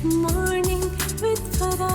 Morning with Farah.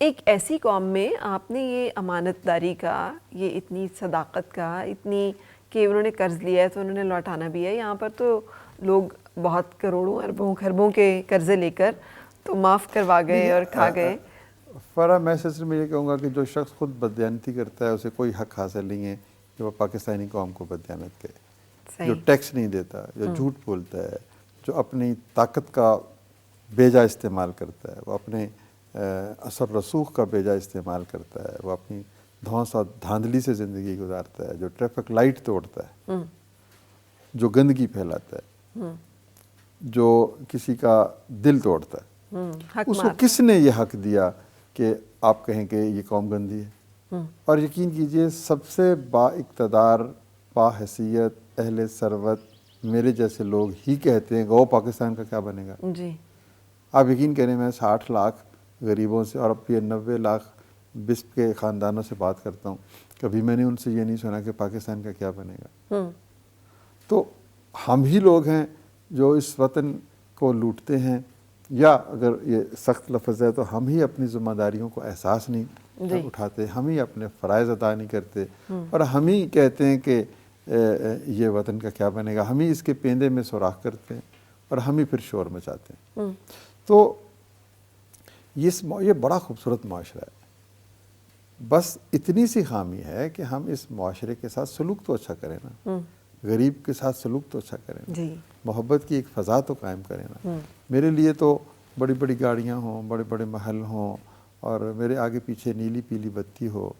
ایک ایسی قوم میں آپ نے یہ امانت داری کا، یہ اتنی صداقت کا، اتنی کہ انہوں نے قرض لیا ہے تو انہوں نے لوٹانا بھی ہے. یہاں پر تو لوگ بہت کروڑوں اربوں خربوں کے قرضے لے کر تو معاف کروا گئے اور کھا گئے. فرا میں سلسلے میں یہ کہوں گا کہ جو شخص خود بددیانتی کرتا ہے اسے کوئی حق حاصل نہیں ہے کہ وہ پاکستانی قوم کو بددیانت کرے. جو ٹیکس نہیں دیتا، جو جھوٹ بولتا ہے، جو اپنی طاقت کا بیجا استعمال کرتا ہے، وہ اپنے اثر رسوخ کا بیجا استعمال کرتا ہے، وہ اپنی دھونس اور دھاندلی سے زندگی گزارتا ہے، جو ٹریفک لائٹ توڑتا ہے، جو گندگی پھیلاتا ہے، جو کسی کا دل توڑتا ہے، اس کو کس نے یہ حق دیا کہ آپ کہیں کہ یہ قوم گندی ہے؟ اور یقین کیجئے سب سے با اقتدار، با حیثیت، اہل ثروت میرے جیسے لوگ ہی کہتے ہیں کہ وہ پاکستان کا کیا بنے گا. جی آپ یقین کریں میں 60 لاکھ غریبوں سے اور اب یہ 90 لاکھ بسپ کے خاندانوں سے بات کرتا ہوں، کبھی میں نے ان سے یہ نہیں سنا کہ پاکستان کا کیا بنے گا. تو ہم ہی لوگ ہیں جو اس وطن کو لوٹتے ہیں، یا اگر یہ سخت لفظ ہے تو ہم ہی اپنی ذمہ داریوں کو احساس نہیں اٹھاتے، ہم ہی اپنے فرائض ادا نہیں کرتے، اور ہم ہی کہتے ہیں کہ یہ وطن کا کیا بنے گا. ہم ہی اس کے پیندے میں سوراخ کرتے ہیں اور ہم ہی پھر شور مچاتے ہیں. تو یہ بڑا خوبصورت معاشرہ ہے، بس اتنی سی خامی ہے کہ ہم اس معاشرے کے ساتھ سلوک تو اچھا کریں نا، غریب کے ساتھ سلوک تو اچھا کریں نا، محبت کی ایک فضا تو قائم کریں نا. میرے لیے تو بڑی بڑی گاڑیاں ہوں، بڑے بڑے محل ہوں، اور میرے آگے پیچھے نیلی پیلی بتی ہو،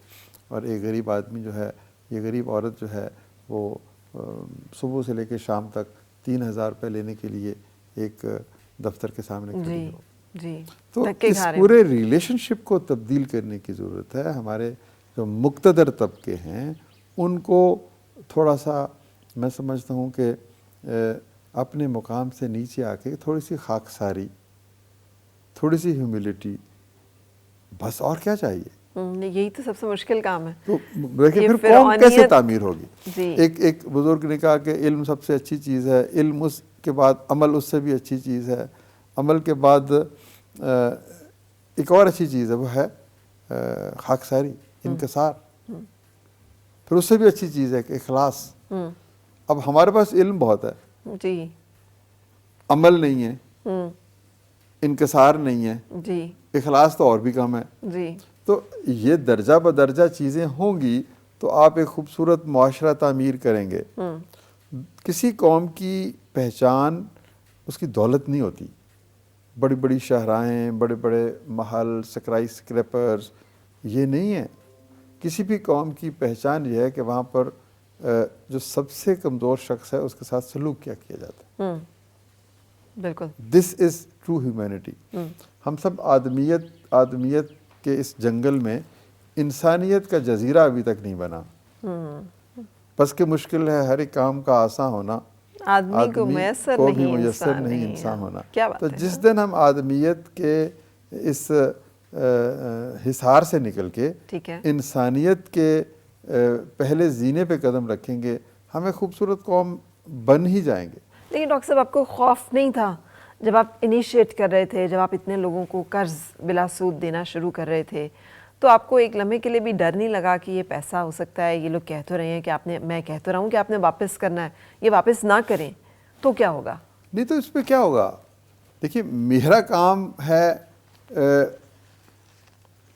اور ایک غریب آدمی جو ہے، یہ غریب عورت جو ہے وہ صبح سے لے کے شام تک 3,000 روپے لینے کے لیے ایک دفتر کے سامنے کھڑی ہو. تو اس پورے ریلیشن شپ کو تبدیل کرنے کی ضرورت ہے. ہمارے جو مقتدر طبقے ہیں ان کو تھوڑا سا، میں سمجھتا ہوں کہ اپنے مقام سے نیچے آ کے تھوڑی سی خاکساری، تھوڑی سی ہیوملٹی، بس اور کیا چاہیے. یہی تو سب سے مشکل کام ہے. تو دیکھیں پھر قوم کیسے تعمیر ہوگی. ایک بزرگ نے کہا کہ علم سب سے اچھی چیز ہے، علم اس کے بعد عمل اس سے بھی اچھی چیز ہے، عمل کے بعد ایک اور اچھی چیز ہے، وہ ہے خاکساری، انکسار. پھر اس سے بھی اچھی چیز ہے کہ اخلاص. اب ہمارے پاس علم بہت ہے، جی، عمل نہیں ہے، انکسار نہیں ہے، جی، اخلاص تو اور بھی کم ہے. جی. تو یہ درجہ بدرجہ چیزیں ہوں گی تو آپ ایک خوبصورت معاشرہ تعمیر کریں گے. کسی قوم کی پہچان اس کی دولت نہیں ہوتی، بڑی بڑی شاہراہیں، بڑے بڑے محل، سکرائی سکریپرز، یہ نہیں ہے. کسی بھی قوم کی پہچان یہ ہے کہ وہاں پر جو سب سے کمزور شخص ہے اس کے ساتھ سلوک کیا کیا جاتا ہے. بالکل. دس از ٹرو ہیومینٹی. ہم سب آدمیت کے اس جنگل میں انسانیت کا جزیرہ ابھی تک نہیں بنا. بس کہ مشکل ہے ہر ایک کام کا آسان ہونا، آدمی کو میسر نہیں انسان ہونا. تو جس دن ہم آدمیت کے اس حصار سے نکل کے انسانیت کے پہلے زینے پہ قدم رکھیں گے، ہمیں خوبصورت قوم بن ہی جائیں گے. لیکن ڈاکٹر صاحب آپ کو خوف نہیں تھا جب آپ انیشیٹ کر رہے تھے، جب آپ اتنے لوگوں کو قرض بلا سود دینا شروع کر رہے تھے، تو آپ کو ایک لمحے کے لیے بھی ڈر نہیں لگا کہ یہ پیسہ ہو سکتا ہے، یہ لوگ کہہ تو رہے ہیں کہ میں کہہ تو رہا ہوں کہ آپ نے واپس کرنا ہے، یہ واپس نہ کریں تو کیا ہوگا؟ نہیں تو اس پہ کیا ہوگا. دیکھیے میرا کام ہے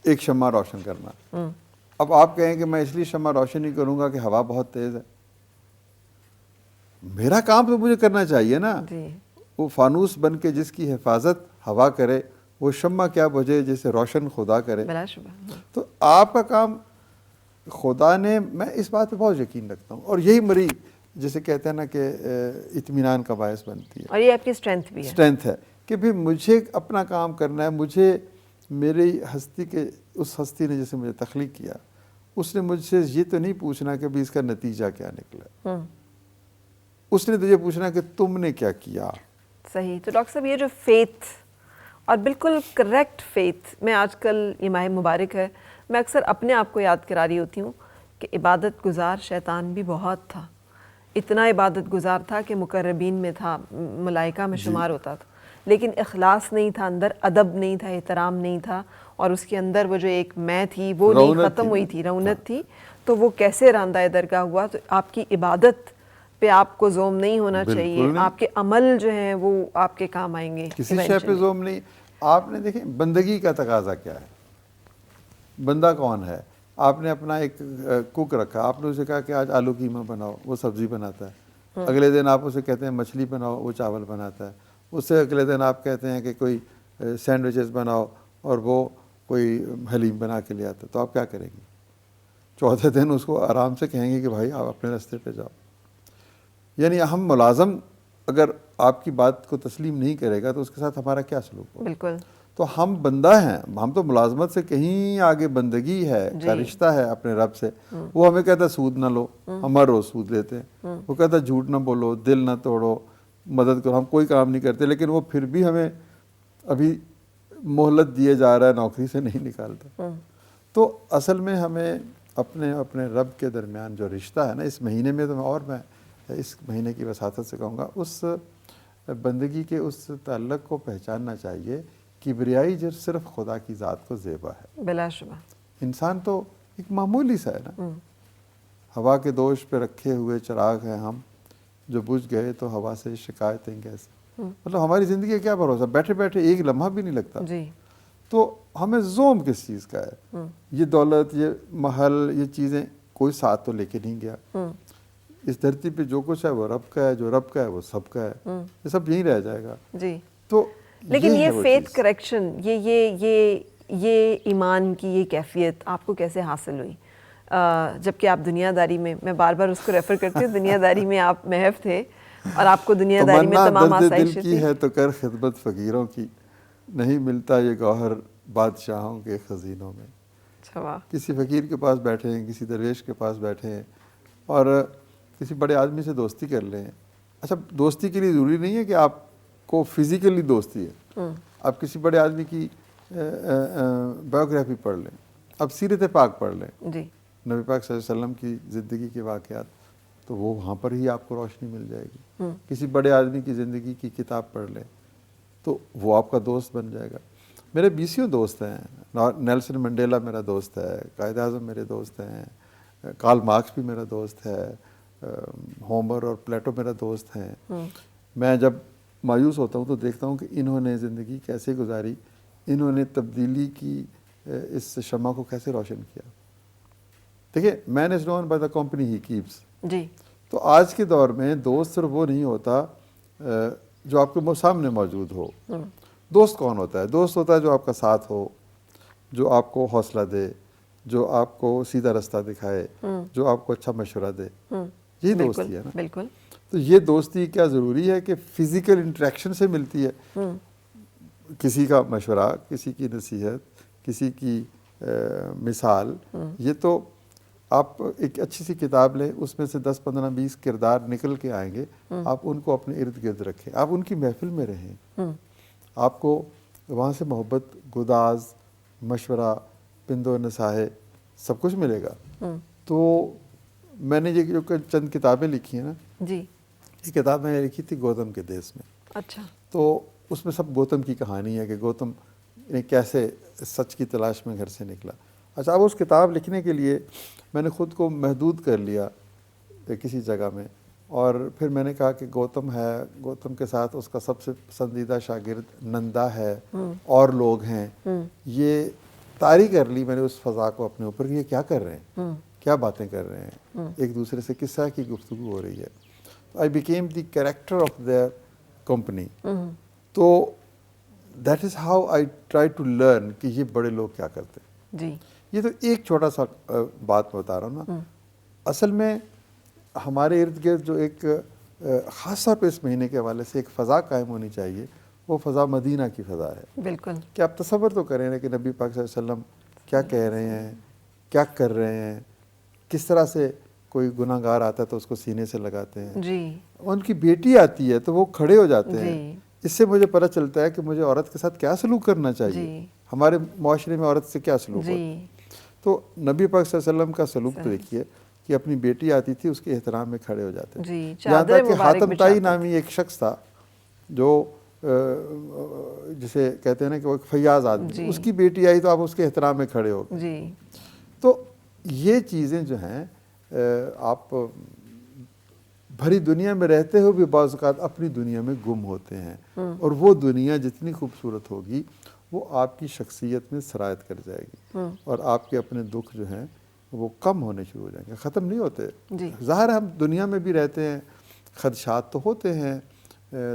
ایک شمع روشن کرنا. اب آپ کہیں کہ میں اس لیے شمع روشن نہیں کروں گا کہ ہوا بہت تیز ہے. میرا کام تو مجھے کرنا چاہیے نا. وہ فانوس بن کے جس کی حفاظت ہوا کرے، وہ شمع کیا بجھے جسے روشن خدا کرے. تو آپ کا کام خدا نے، میں اس بات پہ بہت یقین رکھتا ہوں، اور یہی مری جسے کہتے ہیں نا کہ اطمینان کا باعث بنتی ہے. اور یہ آپ کی اسٹرینتھ بھی ہے. اسٹرینتھ ہے کہ بھی مجھے اپنا کام کرنا ہے. مجھے میری ہستی کے، اس ہستی نے جسے مجھے تخلیق کیا، اس نے مجھ سے یہ تو نہیں پوچھنا کہ بھی اس کا نتیجہ کیا نکلا. اس نے تجھے پوچھنا کہ تم نے کیا کیا. صحیح. تو ڈاکٹر صاحب یہ جو فیتھ، اور بالکل کریکٹ فیتھ، میں آج کل یہ ماہ مبارک ہے، میں اکثر اپنے آپ کو یاد کرا رہی ہوتی ہوں کہ عبادت گزار شیطان بھی بہت تھا. اتنا عبادت گزار تھا کہ مقربین میں تھا، ملائکہ میں شمار ہوتا تھا. لیکن اخلاص نہیں تھا اندر، ادب نہیں تھا، احترام نہیں تھا، اور اس کے اندر وہ جو ایک میں تھی وہ نہیں ختم ہوئی تھی، رونت تھی، تو وہ کیسے راندہ درگاہ ہوا؟ تو آپ کی عبادت پہ آپ کو زوم نہیں ہونا چاہیے، آپ کے عمل جو ہیں وہ آپ کے کام آئیں گے، کسی شے پہ زوم نہیں. آپ نے دیکھیں بندگی کا تقاضا کیا ہے، بندہ کون ہے. آپ نے اپنا ایک کوک رکھا، آپ نے اسے کہا کہ آج آلو قیمہ بناؤ، وہ سبزی بناتا ہے. اگلے دن آپ اسے کہتے ہیں مچھلی بناؤ، وہ چاول بناتا ہے. اس سے اگلے دن آپ کہتے ہیں کہ کوئی سینڈوچز بناؤ، اور وہ کوئی حلیم بنا کے لے آتا ہے. تو آپ کیا کریں گے؟ چوتھے دن اس کو آرام سے کہیں گے کہ بھائی آپ اپنے راستے پہ جاؤ. یعنی ہم ملازم اگر آپ کی بات کو تسلیم نہیں کرے گا تو اس کے ساتھ ہمارا کیا سلوک ہو؟ بالکل. تو ہم بندہ ہیں، ہم تو ملازمت سے کہیں آگے بندگی ہے کا رشتہ ہے اپنے رب سے. وہ ہمیں کہتا ہے سود نہ لو، ہم ہر روز سود لیتے ہیں. وہ کہتا ہے جھوٹ نہ بولو، دل نہ توڑو، مدد کرو. ہم کوئی کام نہیں کرتے، لیکن وہ پھر بھی ہمیں ابھی مہلت دیے جا رہا ہے، نوکری سے نہیں نکالتا. تو اصل میں ہمیں اپنے رب کے درمیان جو رشتہ ہے نا، اس مہینے میں تو میں اس مہینے کی وساطت سے کہوں گا، اس بندگی کے اس تعلق کو پہچاننا چاہیے. کبریائی جو صرف خدا کی ذات کو زیبا ہے. بلا شبہ انسان تو ایک معمولی سا ہے نا. ہوا کے دوش پہ رکھے ہوئے چراغ ہیں ہم، جو بجھ گئے تو ہوا سے شکایتیں کیسے. مطلب ہماری زندگی کا کیا بھروسہ، بیٹھے بیٹھے ایک لمحہ بھی نہیں لگتا. تو ہمیں زوم کس چیز کا ہے؟ یہ دولت، یہ محل، یہ چیزیں کوئی ساتھ تو لے کے نہیں گیا. اس دھرتی پہ جو کچھ ہے وہ رب کا ہے، جو رب کا ہے وہ سب کا ہے. یہ سب یہیں رہ جائے گا. تو لیکن یہ فیتھ کریکشن، یہ ایمان کی یہ کیفیت آپ کو کیسے حاصل ہوئی؟ جبکہ آپ دنیا داری میں بار بار اس کو ریفر کرتی ہوں، دنیا داری میں آپ محو تھے اور آپ کو دنیا داری میں تمام آسائشیں تھی. دل کی ہے تو کر خدمت فقیروں کی، نہیں ملتا یہ گوہر بادشاہوں کے خزینوں میں. کسی فقیر کے پاس بیٹھے ہیں، کسی درویش کے پاس بیٹھے ہیں، اور کسی بڑے آدمی سے دوستی کر لیں. اچھا، دوستی کے لیے ضروری نہیں ہے کہ آپ کو فزیکلی دوستی ہے. آپ کسی بڑے آدمی کی بایوگرافی پڑھ لیں، آپ سیرت پاک پڑھ لیں، نبی پاک صلی اللہ علیہ وسلم کی زندگی کے واقعات، تو وہ وہاں پر ہی آپ کو روشنی مل جائے گی. کسی بڑے آدمی کی زندگی کی کتاب پڑھ لیں تو وہ آپ کا دوست بن جائے گا. میرے 20 دوست ہیں. نیلسن منڈیلا میرا دوست ہے، قائد اعظم میرے دوست ہیں، کارل مارکس بھی میرا دوست ہے، ہومر اور پلیٹو میرا دوست ہیں. میں جب مایوس ہوتا ہوں تو دیکھتا ہوں کہ انہوں نے زندگی کیسے گزاری، انہوں نے تبدیلی کی اس شمع کو کیسے روشن کیا. دیکھیں، man is known by the company he keeps. تو آج کے دور میں دوست صرف وہ نہیں ہوتا جو آپ کے سامنے موجود ہو. دوست کون ہوتا ہے؟ دوست ہوتا ہے جو آپ کا ساتھ ہو، جو آپ کو حوصلہ دے، جو آپ کو سیدھا رستہ دکھائے، جو آپ کو اچھا مشورہ دے. یہی دوستی ہے نا. بالکل. تو یہ دوستی کیا ضروری ہے کہ فزیکل انٹریکشن سے ملتی ہے؟ کسی کا مشورہ، کسی کی نصیحت، کسی کی مثال، یہ تو آپ ایک اچھی سی کتاب لیں، اس میں سے 10 15 20 کردار نکل کے آئیں گے. آپ ان کو اپنے ارد گرد رکھیں، آپ ان کی محفل میں رہیں. آپ کو وہاں سے محبت، گداز، مشورہ، پند و نصاحت سب کچھ ملے گا. تو میں نے یہ جو چند کتابیں لکھی ہیں نا، یہ کتاب میں نے لکھی تھی گوتم کے دیس میں. اچھا. تو اس میں سب گوتم کی کہانی ہے کہ گوتم کیسے سچ کی تلاش میں گھر سے نکلا. اچھا، اب اس کتاب لکھنے کے لیے میں نے خود کو محدود کر لیا کسی جگہ میں، اور پھر میں نے کہا کہ گوتم ہے، گوتم کے ساتھ اس کا سب سے پسندیدہ شاگرد نندا ہے، اور لوگ ہیں. یہ طاری کر لی میں نے اس فضا کو اپنے اوپر کہ یہ کیا کر رہے ہیں، کیا باتیں کر رہے ہیں، ایک دوسرے سے کس طرح کی گفتگو ہو رہی ہے. I became the character of their company. تو that is how I try to learn کہ یہ بڑے لوگ کیا کرتے ہیں. یہ تو ایک چھوٹا سا بات بتا رہا ہوں نا. اصل میں ہمارے ارد گرد جو ایک خاص طور پہ اس مہینے کے حوالے سے ایک فضا قائم ہونی چاہیے، وہ فضا مدینہ کی فضا ہے. بالکل. کہ آپ تصور تو کریں نا کہ نبی پاک صلی اللہ علیہ وسلم کیا کہہ رہے ہیں، کیا کر رہے ہیں، کس طرح سے کوئی گناہ گار آتا ہے تو اس کو سینے سے لگاتے ہیں. ان کی بیٹی آتی ہے تو وہ کھڑے ہو جاتے ہیں. اس سے مجھے پتہ چلتا ہے کہ مجھے عورت کے ساتھ کیا سلوک کرنا چاہیے. ہمارے معاشرے میں عورت سے کیا سلوک ہوتا ہے. تو نبی پاک صلی اللہ علیہ وسلم کا سلوک تو دیکھیے کہ اپنی بیٹی آتی تھی، اس کے احترام میں کھڑے ہو جاتے ہیں. یہاں تک کہ حاتم طائی نامی ایک شخص تھا جو جسے کہتے ہیں نا کہ وہ ایک فیاض آدمی، اس کی بیٹی آئی تو آپ اس کے احترام میں کھڑے ہو گئے. جی. تو یہ چیزیں جو ہیں آپ بھری دنیا میں رہتے ہوئے بھی بعض اوقات اپنی دنیا میں گم ہوتے ہیں، اور وہ دنیا جتنی خوبصورت ہوگی وہ آپ کی شخصیت میں سرایت کر جائے گی، اور آپ کے اپنے دکھ جو ہیں وہ کم ہونے شروع ہو جائیں گے، ختم نہیں ہوتے. ظاہر ہم دنیا میں بھی رہتے ہیں، خدشات تو ہوتے ہیں،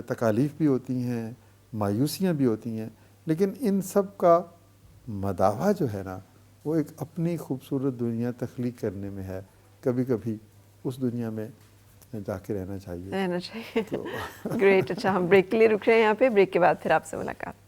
تکالیف بھی ہوتی ہیں، مایوسیاں بھی ہوتی ہیں، لیکن ان سب کا مداوع جو ہے نا وہ ایک اپنی خوبصورت دنیا تخلیق کرنے میں ہے. کبھی کبھی اس دنیا میں جا کے رہنا چاہیے. گریٹ. اچھا، ہم بریک کے لیے رک رہے ہیں یہاں پہ، بریک کے بعد پھر آپ سے ملاقات.